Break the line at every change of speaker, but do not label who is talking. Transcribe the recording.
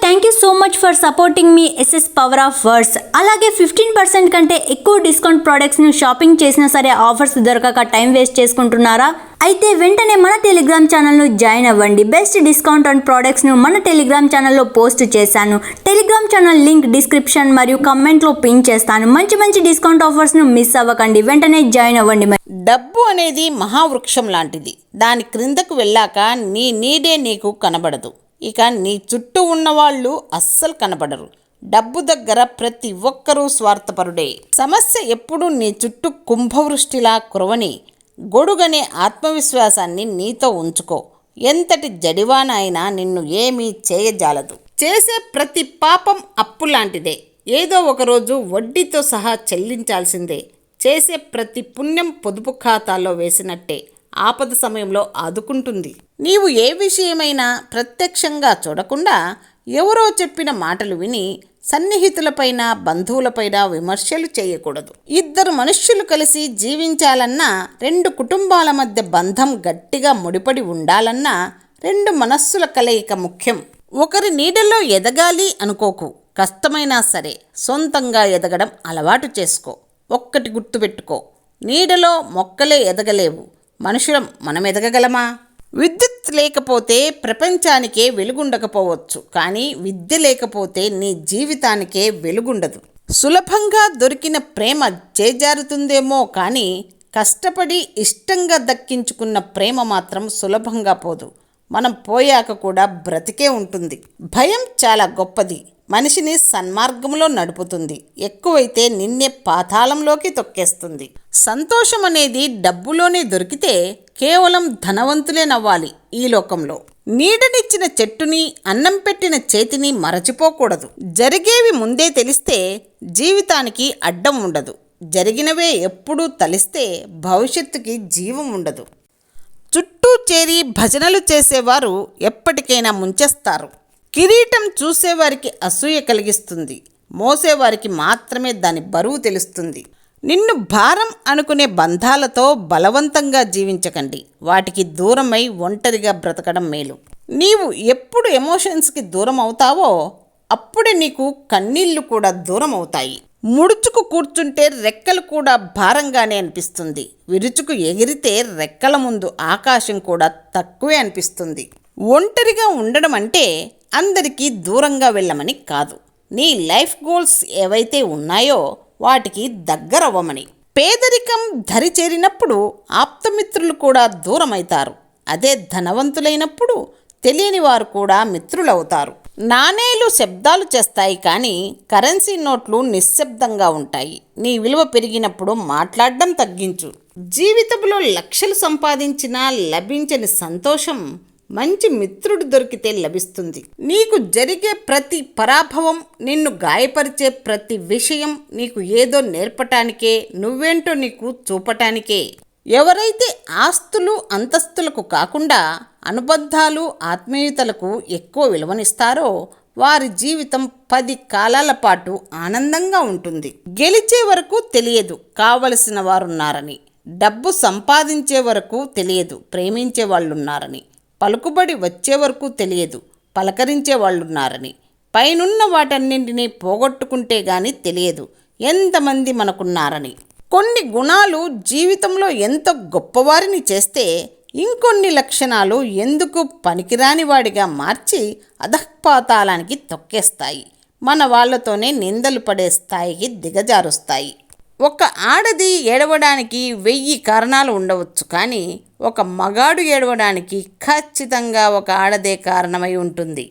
Thank you so much for supporting me SS power of words. అలాగే 15% కంటే ఎక్కువ discount ప్రోడక్ట్స్ను shopping చేసినా సరే ఆఫర్స్ దొరకక టైం వేస్ట్ చేసుకుంటున్నారా? అయితే వెంటనే మన టెలిగ్రామ్ ఛానల్ను జాయిన్ అవ్వండి. బెస్ట్ డిస్కౌంట్ ఆన్ ప్రోడక్ట్స్ను మన టెలిగ్రామ్ ఛానల్లో పోస్ట్ చేశాను. టెలిగ్రామ్ ఛానల్ లింక్ డిస్క్రిప్షన్ మరియు కమెంట్లో పిన్ చేస్తాను. మంచి మంచి డిస్కౌంట్ ఆఫర్స్ను మిస్ అవ్వకండి. వెంటనే జాయిన్ అవ్వండి.
డబ్బు అనేది మహావృక్షం లాంటిది. దాని క్రిందకు వెళ్ళాక నీ నీడే నీకు కనబడదు. ఇక నీ చుట్టూ ఉన్నవాళ్ళు అస్సలు కనబడరు. డబ్బు దగ్గర ప్రతి ఒక్కరూ స్వార్థపరుడే. సమస్య ఎప్పుడూ నీ చుట్టూ కుంభవృష్టిలా కురవని గొడుగనే ఆత్మవిశ్వాసాన్ని నీతో ఉంచుకో. ఎంతటి జడివాన అయినా నిన్ను ఏమీ చేయజాలదు. చేసే ప్రతి పాపం అప్పు లాంటిదే. ఏదో ఒకరోజు వడ్డీతో సహా చెల్లించాల్సిందే. చేసే ప్రతి పుణ్యం పొదుపు ఖాతాలో వేసినట్టే ఆపద సమయంలో ఆదుకుంటుంది. నీవు ఏ విషయమైనా ప్రత్యక్షంగా చూడకుండా ఎవరో చెప్పిన మాటలు విని సన్నిహితులపైన బంధువులపైన విమర్శలు చేయకూడదు. ఇద్దరు మనుష్యులు కలిసి జీవించాలన్నా, రెండు కుటుంబాల మధ్య బంధం గట్టిగా ముడిపడి ఉండాలన్నా రెండు మనస్సుల కలయిక ముఖ్యం. ఒకరి నీడలో ఎదగాలి అనుకోకు. కష్టమైనా సరే సొంతంగా ఎదగడం అలవాటు చేసుకో. ఒక్కటి గుర్తుపెట్టుకో, నీడలో మొక్కలే ఎదగలేవు. మనుషులం మనం ఎదగగలమా? విద్యుత్ లేకపోతే ప్రపంచానికే వెలుగుండకపోవచ్చు, కానీ విద్య లేకపోతే నీ జీవితానికే వెలుగుండదు. సులభంగా దొరికిన ప్రేమ చేజారుతుందేమో కానీ కష్టపడి ఇష్టంగా దక్కించుకున్న ప్రేమ మాత్రం సులభంగా పోదు. మనం పోయాక కూడా బ్రతికే ఉంటుంది. భయం చాలా గొప్పది. మనిషిని సన్మార్గంలో నడుపుతుంది. ఎక్కువైతే నిన్నే పాతాళంలోకి తొక్కేస్తుంది. సంతోషం అనేది డబ్బులోనే దొరికితే కేవలం ధనవంతులే నవ్వాలి ఈ లోకంలో. నీడనిచ్చిన చెట్టుని, అన్నం పెట్టిన చేతిని మరచిపోకూడదు. జరిగేవి ముందే తెలిస్తే జీవితానికి అడ్డం ఉండదు. జరిగినవే ఎప్పుడూ తలిస్తే భవిష్యత్తుకి జీవం ఉండదు. చుట్టూ చేరి భజనలు చేసేవారు ఎప్పటికైనా ముంచేస్తారు. కిరీటం చూసేవారికి అసూయ కలిగిస్తుంది. మోసేవారికి మాత్రమే దాని బరువు తెలుస్తుంది. నిన్ను భారం అనుకునే బంధాలతో బలవంతంగా జీవించకండి. వాటికి దూరమై ఒంటరిగా బ్రతకడం మేలు. నీవు ఎప్పుడు ఎమోషన్స్కి దూరం అవుతావో అప్పుడే నీకు కన్నీళ్లు కూడా దూరం అవుతాయి. ముడుచుకు కూర్చుంటే రెక్కలు కూడా భారంగానే అనిపిస్తుంది. విరుచుకు ఎగిరితే రెక్కల ముందు ఆకాశం కూడా తక్కువే అనిపిస్తుంది. ఒంటరిగా ఉండడం అంటే అందరికీ దూరంగా వెళ్ళమని కాదు. నీ లైఫ్ గోల్స్ ఏవైతే ఉన్నాయో వాటికి దగ్గరవ్వమని. పేదరికం ధరి చేరినప్పుడు ఆప్తమిత్రులు కూడా దూరమవుతారు. అదే ధనవంతులైనప్పుడు తెలియని వారు కూడా మిత్రులవుతారు. నాణేలు శబ్దాలు చేస్తాయి కానీ కరెన్సీ నోట్లు నిశ్శబ్దంగా ఉంటాయి. నీ విలువ పెరిగినప్పుడు మాట్లాడడం తగ్గించు. జీవితంలో లక్షలు సంపాదించినా లభించని సంతోషం మంచి మిత్రుడు దొరికితే లభిస్తుంది. నీకు జరిగే ప్రతి పరాభవం, నిన్ను గాయపరిచే ప్రతి విషయం నీకు ఏదో నేర్పటానికే, నువ్వేంటో నీకు చూపటానికే. ఎవరైతే ఆస్తులు అంతస్తులకు కాకుండా అనుబంధాలు ఆత్మీయతలకు ఎక్కువ విలువనిస్తారో వారి జీవితం 10 కాలాల పాటు ఆనందంగా ఉంటుంది. గెలిచే వరకు తెలియదు కావలసిన వారున్నారని. డబ్బు సంపాదించే వరకు తెలియదు ప్రేమించే వాళ్ళున్నారని. పలుకుబడి వచ్చే వరకు తెలియదు పలకరించే వాళ్ళున్నారని. పైనున్న వాటన్నింటినీ పోగొట్టుకుంటే గాని తెలియదు ఎంతమంది మనకున్నారని. కొన్ని గుణాలు జీవితంలో ఎంతో గొప్పవారిని చేస్తే ఇంకొన్ని లక్షణాలు ఎందుకు పనికిరాని వాడిగా మార్చి అధఃపాతాళానికి తొక్కేస్తాయి. మన వాళ్లతోనే నిందలు పడే స్థాయికి దిగజారుస్తాయి. ఒక ఆడది ఏడవడానికి 1000 కారణాలు ఉండవచ్చు, కానీ ఒక మగాడు ఏడవడానికి ఖచ్చితంగా ఒక ఆడదే కారణమై ఉంటుంది.